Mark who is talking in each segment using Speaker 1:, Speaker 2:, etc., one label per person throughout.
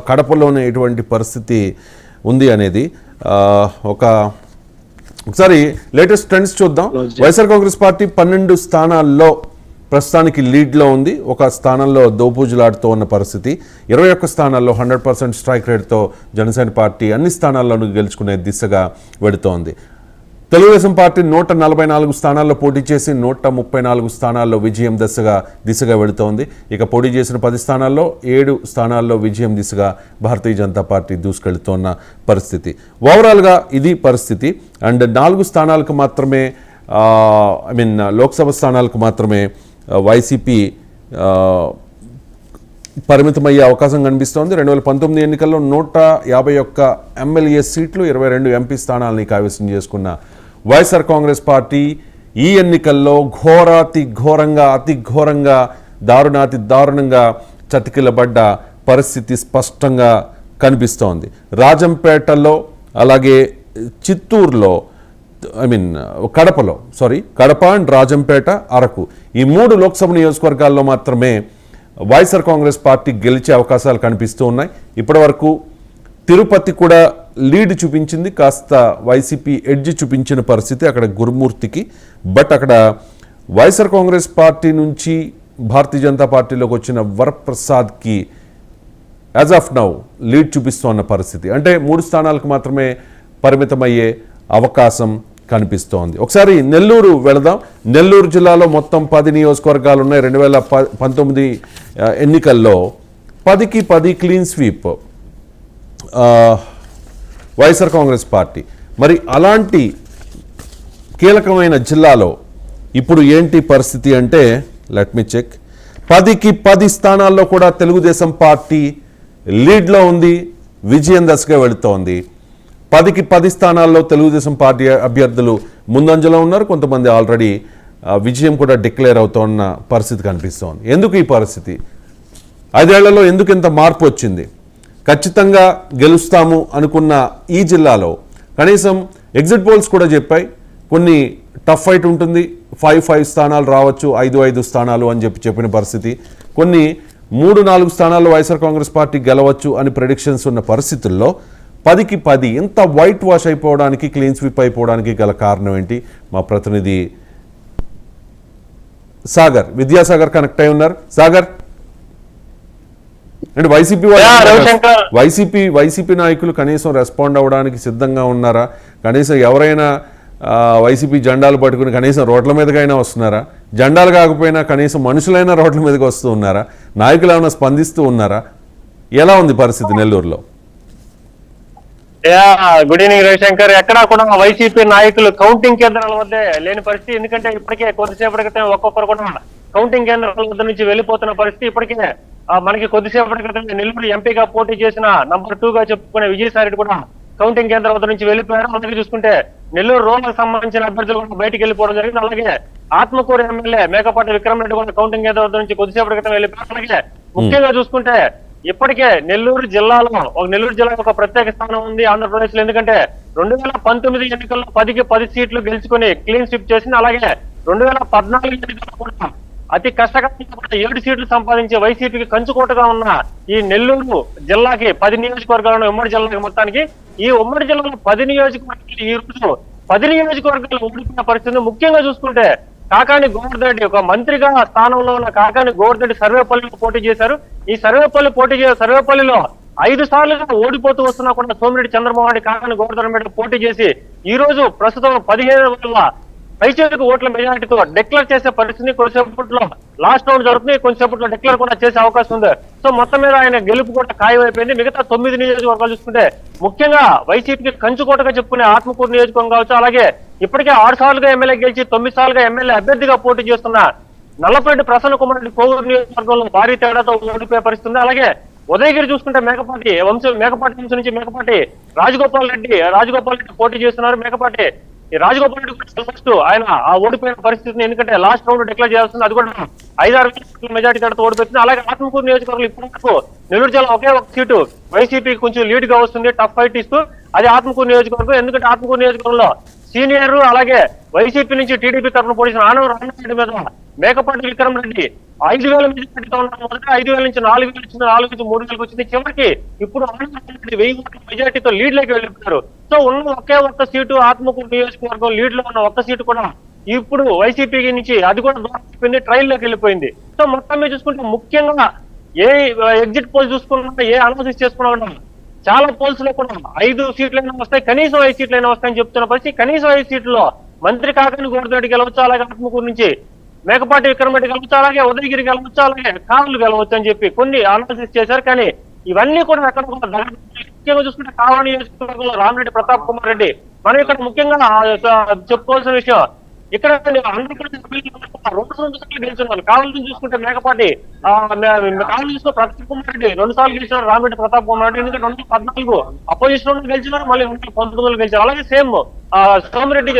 Speaker 1: కడపలోనే ఎటువంటి పరిస్థితి ఉంది అనేది ఒకసారి లేటెస్ట్ ట్రెండ్స్ చూద్దాం. వైఎస్ఆర్ కాంగ్రెస్ పార్టీ 12 స్థానాల్లో ప్రస్తుతానికి లీడ్లో ఉంది. ఒక స్థానంలో దోబూజులాడుతూ ఉన్న పరిస్థితి. 21 స్థానాల్లో 100% స్ట్రైక్ రేట్తో జనసేన పార్టీ అన్ని స్థానాల్లోనూ గెలుచుకునే దిశగా వెడుతోంది. తెలుగుదేశం పార్టీ 144 స్థానాల్లో పోటీ చేసి 134 స్థానాల్లో విజయం దిశగా వెళుతోంది. ఇక పోటీ చేసిన 10 స్థానాల్లో 7 స్థానాల్లో విజయం దిశగా భారతీయ జనతా పార్టీ దూసుకెళ్తున్న పరిస్థితి. ఓవరాల్గా ఇది పరిస్థితి. అండ్ 4 స్థానాలకు మాత్రమే లోక్సభ స్థానాలకు మాత్రమే వైసీపీ పరిమితమయ్యే అవకాశం కనిపిస్తోంది. 2019 ఎన్నికల్లో 151 ఎమ్మెల్యే సీట్లు 22 ఎంపీ స్థానాలని కైవసం చేసుకున్న వైఎస్ఆర్ కాంగ్రెస్ పార్టీ ఈ ఎన్నికల్లో అతి ఘోరంగా దారుణంగా చతికిలబడ్డ పరిస్థితి స్పష్టంగా కనిపిస్తోంది. రాజంపేటలో అలాగే చిత్తూరులో కడప అండ్ రాజంపేట, అరకు ఈ 3 లోక్సభ నియోజకవర్గాల్లో మాత్రమే వైఎస్ఆర్ కాంగ్రెస్ పార్టీ గెలిచే అవకాశాలు కనిపిస్తూ ఉన్నాయి. ఇప్పటి వరకు తిరుపతి కూడా లీడ్ చూపించింది, కాస్త వైసీపీ ఎడ్జ్ చూపించిన పరిస్థితి అక్కడ గురుమూర్తికి. బట్ అక్కడ వైఎస్ఆర్ కాంగ్రెస్ పార్టీ నుంచి భారతీయ జనతా పార్టీలోకి వచ్చిన వరప్రసాద్కి యాజ్ ఆఫ్ నౌ లీడ్ చూపిస్తున్న పరిస్థితి. అంటే 3 స్థానాలకు మాత్రమే పరిమితమయ్యే అవకాశం కనిపిస్తోంది. ఒకసారి నెల్లూరు వెళదాం. నెల్లూరు జిల్లాలో మొత్తం 10 నియోజకవర్గాలు ఉన్నాయి. 2019 ఎన్నికల్లో 10కి 10 clean sweep YSR Congress party. మరి అలాంటి కీలకమైన జిల్లాలో ఇప్పుడు ఏంటి పరిస్థితి అంటే లెట్ మీ చెక్. 10కి 10 స్థానాల్లో కూడా తెలుగుదేశం పార్టీ లీడ్లో ఉంది, విజయం దశగా వెళుతోంది. 10కి 10 స్థానాల్లో తెలుగుదేశం పార్టీ అభ్యర్థులు ముందంజలో ఉన్నారు. కొంతమంది ఆల్రెడీ విజయం కూడా డిక్లేర్ అవుతున్న పరిస్థితి కనిపిస్తోంది. ఎందుకు ఈ పరిస్థితి? 5 ఏళ్లలో ఎందుకు ఇంత మార్పు వచ్చింది? ఖచ్చితంగా గెలుస్తాము అనుకున్న ఈ జిల్లాలో కనీసం ఎగ్జిట్ పోల్స్ కూడా చెప్పాయి కొన్ని టఫ్ ఫైట్ ఉంటుంది, 5 స్థానాలు రావచ్చు, 5 స్థానాలు అని చెప్పిన పరిస్థితి. కొన్ని 3-4 స్థానాల్లో వైఎస్ఆర్ కాంగ్రెస్ పార్టీ గెలవచ్చు అని ప్రెడిక్షన్స్ ఉన్న పరిస్థితుల్లో 10కి 10 ఇంత వైట్ వాష్ అయిపోవడానికి, క్లీన్ స్వీప్ అయిపోవడానికి గల కారణం ఏంటి? మా ప్రతినిధి విద్యాసాగర్ కనెక్ట్ అయి ఉన్నారు. సాగర్, అంటే వైసీపీ నాయకులు కనీసం రెస్పాండ్ అవ్వడానికి సిద్ధంగా ఉన్నారా? కనీసం ఎవరైనా వైసీపీ జెండాలు పట్టుకుని కనీసం రోడ్ల మీదకైనా వస్తున్నారా? జెండాలు కాకపోయినా కనీసం మనుషులైనా రోడ్ల మీదకి వస్తూ ఉన్నారా? నాయకులు ఏమైనా స్పందిస్తూ ఉన్నారా? ఎలా ఉంది పరిస్థితి నెల్లూరులో?
Speaker 2: Good evening Ravishankar. ఎక్కడా కూడా వైసీపీ నాయకులు కౌంటింగ్ కేంద్రాల వద్ద లేని పరిస్థితి. ఎందుకంటే ఇప్పటికే కొద్దిసేపటి క్రితం ఒక్కొక్కరు కూడా కౌంటింగ్ కేంద్రాల వద్ద నుంచి వెళ్ళిపోతున్న పరిస్థితి. ఇప్పటికే మనకి కొద్దిసేపటి క్రితం నెల్లూరు ఎంపీగా పోటీ చేసిన నంబర్ 2 గా చెప్పుకునే విజయసాయి కూడా కౌంటింగ్ కేంద్రం వద్ద నుంచి వెళ్ళిపోయారు. అలాగే చూసుకుంటే నెల్లూరు రూరల్ సంబంధించిన అభ్యర్థులు కూడా బయటకు వెళ్ళిపోవడం జరిగింది. అలాగే ఆత్మకూరు ఎమ్మెల్యే మేకపాటి విక్రమరెడ్డి కూడా కౌంటింగ్ కేంద్రం వద్ద నుంచి కొద్దిసేపటి క్రితం వెళ్ళిపోయారు. అలాగే ముఖ్యంగా చూసుకుంటే ఇప్పటికే నెల్లూరు జిల్లాలో ఒక ప్రత్యేక స్థానం ఉంది ఆంధ్రప్రదేశ్ లో. ఎందుకంటే 2019 ఎన్నికల్లో 10కి 10 సీట్లు గెలుచుకుని క్లీన్ స్వీప్ చేసింది. అలాగే 2014 ఎన్నికల్లో కూడా అతి కష్టంగా 7 సీట్లు సంపాదించి వైసీపీకి కంచుకోటగా ఉన్న ఈ నెల్లూరు జిల్లాకి 10 నియోజకవర్గాలను ఉమ్మడి జిల్లాకి మొత్తానికి ఈ ఉమ్మడి జిల్లాలో 10 నియోజకవర్గాలు ఈ రోజు 10 నియోజకవర్గాలు ఓడిపోయిన పరిస్థితి. ముఖ్యంగా చూసుకుంటే కాకాని గోవర్ధన్ రెడ్డి ఒక మంత్రిగా స్థానంలో ఉన్న కాకాని గోవర్ధన్ రెడ్డి సర్వేపల్లిలో పోటీ చేశారు. ఈ సర్వేపల్లిలో 5 సార్లుగా ఓడిపోతూ వస్తున్నా కూడా సోమిరెడ్డి చంద్రమోహన్ రెడ్డి కాకాని గోవర్ధన్ రెడ్డి పోటీ చేసి ఈ రోజు ప్రస్తుతం 17,000 పైచేలకు ఓట్ల మెజారిటీతో డిక్లేర్ చేసే పరిస్థితి. కొంచెంసేపట్లో లాస్ట్ రౌండ్ జరుగుతుంది, కొంచెంసేపట్లో డిక్లేర్ కూడా చేసే అవకాశం ఉంది. సో మొత్తం మీద ఆయన గెలుపు కూడా ఖాయమైపోయింది. మిగతా 9 నియోజకవర్గాలు చూసుకుంటే ముఖ్యంగా వైసీపీకి కంచుకోటగా చెప్పుకునే ఆత్మకూరు నియోజకవర్గం కావచ్చు. అలాగే ఇప్పటికే 6 సార్లుగా ఎమ్మెల్యే గెలిచి 9 సార్లుగా ఎమ్మెల్యే అభ్యర్థిగా పోటీ చేస్తున్న నల్లపరెడ్డి ప్రసన్న కుమార్ రెడ్డి కోవూరు నియోజకవర్గంలో భారీ తేడాతో ఓడిపోయే పరిస్థితి. అలాగే ఉదయగిరి చూసుకుంటే మేకపాటి వంశం నుంచి మేకపాటి రాజగోపాల్ రెడ్డి పోటీ చేస్తున్నారు. మేకపాటి రాజగోపాల్ రెడ్డి ఫస్ట్ ఆయన ఆ ఓడిపోయిన పరిస్థితిని, ఎందుకంటే లాస్ట్ రౌండ్ డిక్లేర్ చేయాల్సింది, అది కూడా 5-6 మెజార్టీ తేడాతో ఓడిపోతుంది. అలాగే ఆత్మకూరు నియోజకవర్గంలో ఇప్పటివరకు నెల్లూరు జిల్లా ఒకే ఒక సీటు వైసీపీకి కొంచెం లీడ్ గా వస్తుంది, టఫ్ ఫైట్ ఇస్తూ. అది ఆత్మకూరు నియోజకవర్గం. ఎందుకంటే ఆత్మకూరు నియోజకవర్గంలో సీనియర్ అలాగే వైసీపీ నుంచి టీడీపీ తరఫున పోటీ చేసిన ఆనవ రామరెడ్డి మీద మేకపాటి విక్రమరెడ్డి 5,000 మెజార్టీతో ఉన్న మొదట 5,000 నుంచి 4,000 వచ్చింది, 4 నుంచి 3,000 వచ్చింది. చివరికి ఇప్పుడు 1000 ఓట్ల మెజార్టీతో లీడ్ లోకి వెళ్ళిపోయారు. సో ఉన్న ఒకే ఒక్క సీటు ఆత్మకూరు నియోజకవర్గం లీడ్ లో ఉన్న ఒక్క సీటు కూడా ఇప్పుడు వైసీపీ నుంచి అది కూడా దూరం ట్రైల్ లోకి వెళ్ళిపోయింది. సో మొత్తం మీద చూసుకుంటే ముఖ్యంగా ఏ ఎగ్జిట్ పోల్స్ చూసుకున్నా, ఏ అనాలిసిస్ చేసుకున్నా చాలా పోల్స్ లో కూడా 5 సీట్లైనా వస్తాయి, కనీసం 5 సీట్లైనా వస్తాయని చెప్తున్న పరిస్థితి. కనీసం 5 సీట్లలో మంత్రి కాకని గోవర్ధన్ గెలవచ్చు, అలాగే ఆత్మకూరు నుంచి మేకపాటి విక్రమరెడ్డి గెలవచ్చు, అలాగే ఉదయగిరి గెలవచ్చు, అలాగే కారులు గెలవచ్చు అని చెప్పి కొన్ని అనాలిసిస్ చేశారు. కానీ ఇవన్నీ కూడా ఎక్కడ ముఖ్యంగా చూసుకుంటే కావలి నియోజకవర్గంలో రామిరెడ్డి ప్రతాప్ కుమార్ రెడ్డి మనం ఇక్కడ ముఖ్యంగా చెప్పుకోవాల్సిన విషయం, ఇక్కడ ఆంధ్రప్రదేశ్ 2 సార్లు గెలుచున్నారు. కావాలని చూసుకుంటే మేకపాటి కావాలని చూసుకుంటే ప్రతాప్ కుమార్ రెడ్డి 2 సార్లు గెలిచినారు, రామిరెడ్డి ప్రతాప్ కుమార్ రెడ్డి. ఎందుకంటే 2014 అపోజిషన్ లో గెలిచినారు, మళ్ళీ 2019 గెలిచారు. అలాగే సేమ్ సోమిరెడ్డి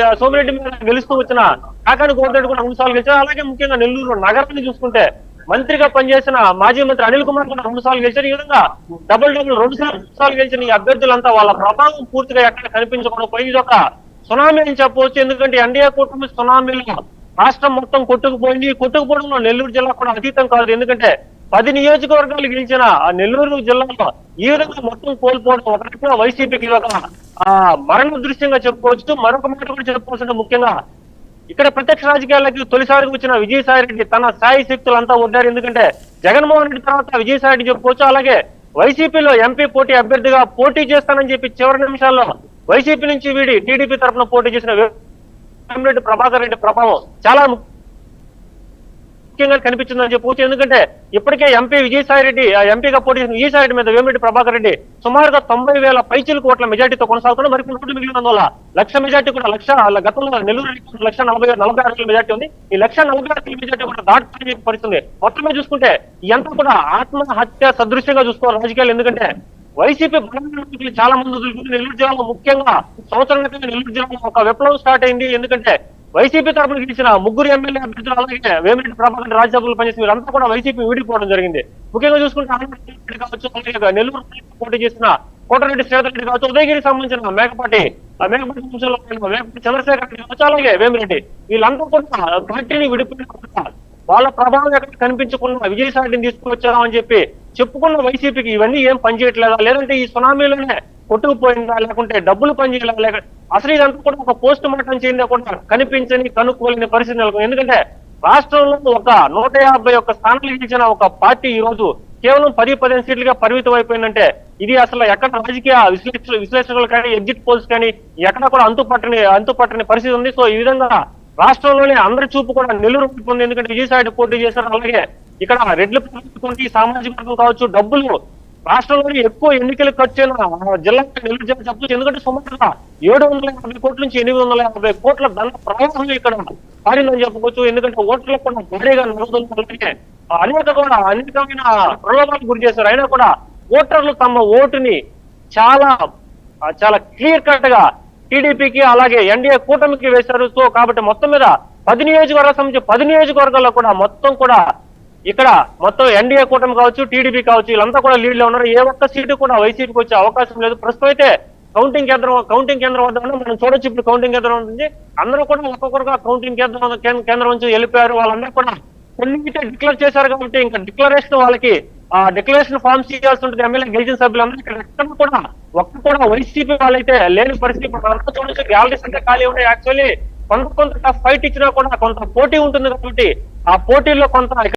Speaker 2: మీద గెలుస్తూ వచ్చిన కాకాని గోవర్ధన్ కూడా 2 సార్లు గెలిచారు. అలాగే ముఖ్యంగా నెల్లూరు నగరాన్ని చూసుకుంటే మంత్రిగా పనిచేసిన మాజీ మంత్రి అనిల్ కుమార్ కూడా 2 సార్లు గెలిచారు. ఈ విధంగా డబుల్ 2 సార్లు గెలిచిన ఈ అభ్యర్థులంతా వాళ్ళ ప్రభావం పూర్తిగా ఎక్కడ కనిపించకుండా పోయి ఇది ఒక సునామీ అని చెప్పవచ్చు. ఎందుకంటే ఎన్డీఏ కూటమి సునామీలో రాష్ట్రం మొత్తం కొట్టుకుపోవడంలో నెల్లూరు జిల్లా కూడా అతీతం కాదు. ఎందుకంటే 10 నియోజకవర్గాలు గెలిచిన ఆ నెల్లూరు జిల్లాలో ఈ విధంగా మొత్తం కోల్పోవడం ఒకటి వైసీపీకి ఒక మరణ దృశ్యంగా చెప్పుకోవచ్చు. మరొక మాట కూడా చెప్పుకోవచ్చు, ముఖ్యంగా ఇక్కడ ప్రత్యక్ష రాజకీయాలకి తొలిసారిగా వచ్చిన విజయసాయి రెడ్డి తన స్థాయి శక్తులంతా ఉన్నారు. ఎందుకంటే జగన్మోహన్ రెడ్డి తర్వాత విజయసాయి రెడ్డి చెప్పుకోవచ్చు. అలాగే వైసీపీలో ఎంపీ పోటీ అభ్యర్థిగా పోటీ చేస్తానని చెప్పి చివరి నిమిషాల్లో వైసీపీ నుంచి వీడి టీడీపీ తరఫున పోటీ చేసిన వేమిరెడ్డి ప్రభాకర్ రెడ్డి ప్రభావం చాలా ముఖ్యంగా కనిపించిందని చెప్పవచ్చు. ఎందుకంటే ఇప్పటికే ఎంపీ విజయసాయి రెడ్డి ఎంపీగా పోటీ చేసిన విజయసాయి రెడ్డి మీద వేమిరెడ్డి ప్రభాకర్ రెడ్డి సుమారుగా 90,000 పైచిలకు ఓట్ల మెజార్టీతో కొనసాగుతున్నారు. మరి కొన్ని ఓట్లు మిగిలినందువల్ల 1,00,000 మెజార్టీ కూడా గతంలో నెల్లూరు 1,46,000 మెజార్టీ ఉంది. ఈ 1,46,000 మెజార్టీ కూడా దాటుకునే పరిస్థితుంది. మొత్తమే చూసుకుంటే ఎంత కూడా ఆత్మహత్య సదృశ్యంగా చూసుకోవాలి రాజకీయాలు. ఎందుకంటే వైసీపీ బలమైన చాలా మంది వదులుకుంది. నెల్లూరు జిల్లాలో ముఖ్యంగా సంవత్సరం క్రితం నెల్లూరు జిల్లాలో ఒక విప్లవం స్టార్ట్ అయింది. ఎందుకంటే వైసీపీ తరఫున గెలిచిన 3 ఎమ్మెల్యే అభ్యర్థులు అలాగే వేమిరెడ్డి ప్రభాకర్ రాజ్యసభలో పనిచేసిన వీరంతా కూడా వైసీపీ వీడిపోవడం జరిగింది. ముఖ్యంగా చూసుకుంటే ఆంధ్రప్రదేశ్ కావచ్చు, అలాగే నెల్లూరు పోటీ చేసిన కోటరెడ్డి శ్రీధర్ రెడ్డి కావచ్చు, ఉదయగిరికి సంబంధించిన మేకపాటి చంద్రశేఖర్ రెడ్డి కావచ్చు, అలాగే వేమిరెడ్డి వీళ్ళంతా కూడా పార్టీని విడిపోయిన వాళ్ళ ప్రభావం ఎక్కడ కనిపించకుండా విజయసాయిని తీసుకువచ్చామని చెప్పి చెప్పుకున్న వైసీపీకి ఇవన్నీ ఏం పనిచేయట్లేదా, లేదంటే ఈ సునామీలోనే కొట్టుకుపోయిందా, లేకుంటే డబ్బులు పనిచేయలేదా, లేక అసలు ఇదంతా కూడా ఒక పోస్ట్ మార్టం చేయందా కూడా కనిపించని కనుక్కోలేని పరిస్థితి నెలకొంది. ఎందుకంటే రాష్ట్రంలో ఒక 151 స్థానాలు ఇచ్చిన ఒక పార్టీ ఈ రోజు కేవలం 10-15 సీట్లుగా పరిమితం అయిపోయిందంటే ఇది అసలు ఎక్కడ రాజకీయ విశ్లేషకులు కానీ ఎగ్జిట్ పోల్స్ కానీ ఎక్కడ కూడా అంతుపట్టని పరిస్థితి ఉంది. సో ఈ విధంగా రాష్ట్రంలోనే అందరి చూపు కూడా నెల్లూరు ఉంది. ఎందుకంటే విజయసాయి పోటీ చేశారు. అలాగే ఇక్కడ రెడ్లు సామాజిక వర్గం కావచ్చు, డబ్బులు రాష్ట్రంలోనే ఎక్కువ ఎన్నికలు ఖర్చు అయిన జిల్లా నెల్లూరు జిల్లా చెప్పచ్చు. ఎందుకంటే సుమారుగా 750 కోట్ల నుంచి 850 కోట్ల ధన ప్రవాహం ఇక్కడ పాడిందని చెప్పుకోవచ్చు. ఎందుకంటే ఓట్లకు కూడా భారీగా నగదులు అనేకమైన ప్రలోభాలకు గురి చేశారు. అయినా కూడా ఓటర్లు తమ ఓటుని చాలా క్లియర్ కట్ గా టీడీపీకి అలాగే ఎన్డీఏ కూటమికి వేశారు. సో కాబట్టి మొత్తం మీద 10 నియోజకవర్గాల సంబంధించి 10 నియోజకవర్గాల్లో కూడా ఇక్కడ మొత్తం ఎన్డీఏ కూటమి కావచ్చు, టీడీపీ కావచ్చు, వీళ్ళంతా కూడా లీడ్ లో ఉన్నారు. ఏ ఒక్క సీటు కూడా వైసీపీకి వచ్చే అవకాశం లేదు. ప్రస్తుతం అయితే కౌంటింగ్ కేంద్రం వద్ద మనం చూడొచ్చు. ఇప్పుడు కౌంటింగ్ కేంద్రం ఉంటుంది, అందరూ కూడా ఒక్కొక్కరుగా కౌంటింగ్ కేంద్రం నుంచి వెళ్ళిపోయారు. వాళ్ళందరూ కూడా కొన్ని డిక్లేర్ చేశారు కాబట్టి ఇంకా డిక్లరేషన్ వాళ్ళకి డిక్లరేషన్ ఫార్మ్స్ ఇవ్వాల్సి ఉంటుంది. ఎమ్మెల్యే గెలిచిన సభ్యులందరూ ఇక్కడ ఎక్కడ కూడా వైసీపీ వాళ్ళైతే లేని పరిస్థితి. ఇప్పుడు చూడొచ్చు, గ్యాలరీస్ అంటే ఖాళీ ఉన్నాయి. యాక్చువల్లీ కొంత టఫ్ ఫైట్ ఇచ్చినా కూడా కొంత పోటీ ఉంటుంది కాబట్టి ఆ పోటీల్లో కొంత